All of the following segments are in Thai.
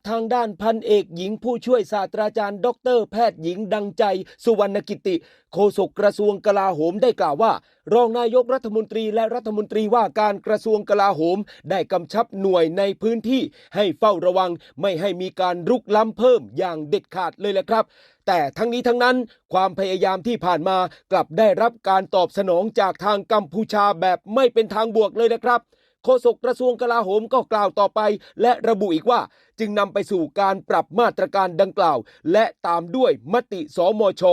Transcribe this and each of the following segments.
ทางด้านพันเอกหญิงผู้ช่วยศาสตราจารย์ดร.แพทย์หญิงดังใจสุวรรณกิติโฆษกกระทรวงกลาโหมได้กล่าวว่ารองนายกรัฐมนตรีและรัฐมนตรีว่าการกระทรวงกลาโหมได้กำชับหน่วยในพื้นที่ให้เฝ้าระวังไม่ให้มีการรุกล้ำเพิ่มอย่างเด็ดขาดเลยแหละครับแต่ทั้งนี้ทั้งนั้นความพยายามที่ผ่านมากลับได้รับการตอบสนองจากทางกัมพูชาแบบไม่เป็นทางบวกเลยนะครับโฆษกกระทรวงกลาโหมก็กล่าวต่อไปและระบุอีกว่าจึงนำไปสู่การปรับมาตรการดังกล่าวและตามด้วยมติสมช.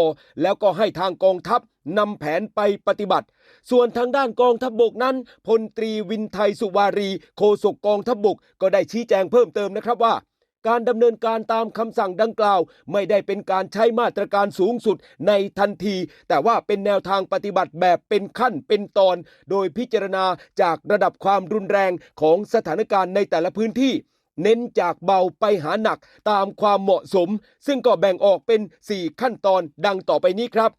แล้วก็ให้ทางกองทัพนำแผนไปปฏิบัติส่วนทางด้านกองทัพบกนั้นพลตรีวินไทยสุวารีโฆษกกองทัพบกก็ได้ชี้แจงเพิ่มเติมนะครับว่าการดำเนินการตามคำสั่งดังกล่าวไม่ได้เป็นการใช้มาตรการสูงสุดในทันทีแต่ว่าเป็นแนวทางปฏิบัติแบบเป็นขั้นเป็นตอนโดยพิจารณาจากระดับความรุนแรงของสถานการณ์ในแต่ละพื้นที่เน้นจากเบาไปหาหนักตามความเหมาะสมซึ่งก็แบ่งออกเป็น4ขั้นตอนดังต่อไปนี้ครับ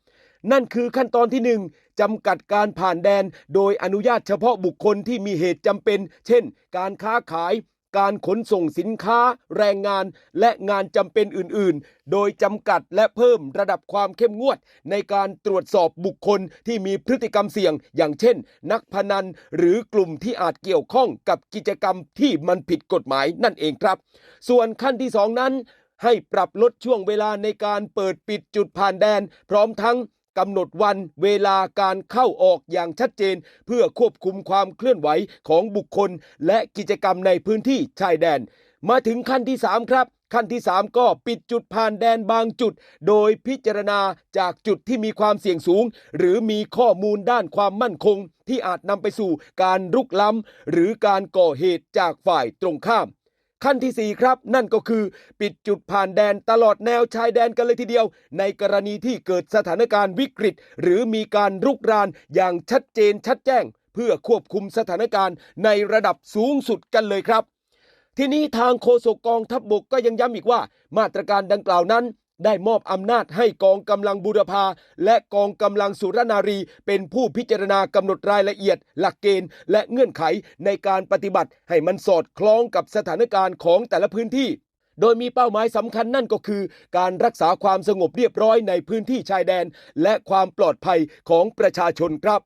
นั่นคือขั้นตอนที่1จำกัดการผ่านแดนโดยอนุญาตเฉพาะบุคคลที่มีเหตุจำเป็นเช่นการค้าขายการขนส่งสินค้าแรงงานและงานจำเป็นอื่นๆโดยจำกัดและเพิ่มระดับความเข้มงวดในการตรวจสอบบุคคลที่มีพฤติกรรมเสี่ยงอย่างเช่นนักพนันหรือกลุ่มที่อาจเกี่ยวข้องกับกิจกรรมที่มันผิดกฎหมายนั่นเองครับส่วนขั้นที่2นั้นให้ปรับลดช่วงเวลาในการเปิดปิดจุดผ่านแดนพร้อมทั้งกำหนดวันเวลาการเข้าออกอย่างชัดเจนเพื่อควบคุมความเคลื่อนไหวของบุคคลและกิจกรรมในพื้นที่ชายแดนมาถึงขั้นที่3ครับขั้นที่3ก็ปิดจุดผ่านแดนบางจุดโดยพิจารณาจากจุดที่มีความเสี่ยงสูงหรือมีข้อมูลด้านความมั่นคงที่อาจนำไปสู่การรุกล้ำหรือการก่อเหตุจากฝ่ายตรงข้ามขั้นที่4ครับนั่นก็คือปิดจุดผ่านแดนตลอดแนวชายแดนกันเลยทีเดียวในกรณีที่เกิดสถานการณ์วิกฤตหรือมีการรุกรานอย่างชัดเจนชัดแจ้งเพื่อควบคุมสถานการณ์ในระดับสูงสุดกันเลยครับทีนี้ทางโฆษกกองทัพบกก็ยังย้ำอีกว่ามาตรการดังกล่าวนั้นได้มอบอำนาจให้กองกำลังบูรพาและกองกำลังสุรนารีเป็นผู้พิจารณากำหนดรายละเอียดหลักเกณฑ์และเงื่อนไขในการปฏิบัติให้มันสอดคล้องกับสถานการณ์ของแต่ละพื้นที่โดยมีเป้าหมายสำคัญนั่นก็คือการรักษาความสงบเรียบร้อยในพื้นที่ชายแดนและความปลอดภัยของประชาชนครับ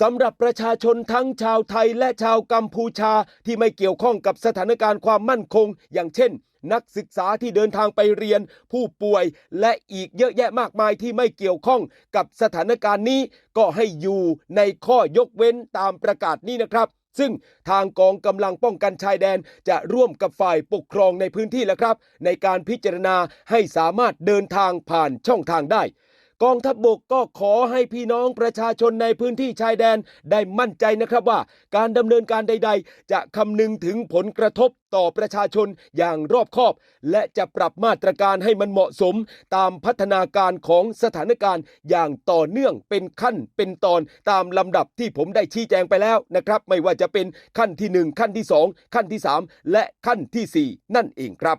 สำหรับประชาชนทั้งชาวไทยและชาวกัมพูชาที่ไม่เกี่ยวข้องกับสถานการณ์ความมั่นคงอย่างเช่นนักศึกษาที่เดินทางไปเรียนผู้ป่วยและอีกเยอะแยะมากมายที่ไม่เกี่ยวข้องกับสถานการณ์นี้ก็ให้อยู่ในข้อยกเว้นตามประกาศนี้นะครับซึ่งทางกองกำลังป้องกันชายแดนจะร่วมกับฝ่ายปกครองในพื้นที่แล้วครับในการพิจารณาให้สามารถเดินทางผ่านช่องทางได้กองทัพบกก็ขอให้พี่น้องประชาชนในพื้นที่ชายแดนได้มั่นใจนะครับว่าการดำเนินการใดๆจะคำนึงถึงผลกระทบต่อประชาชนอย่างรอบคอบและจะปรับมาตรการให้มันเหมาะสมตามพัฒนาการของสถานการณ์อย่างต่อเนื่องเป็นขั้นเป็นตอนตามลำดับที่ผมได้ชี้แจงไปแล้วนะครับไม่ว่าจะเป็นขั้นที่1ขั้นที่2ขั้นที่3และขั้นที่4นั่นเองครับ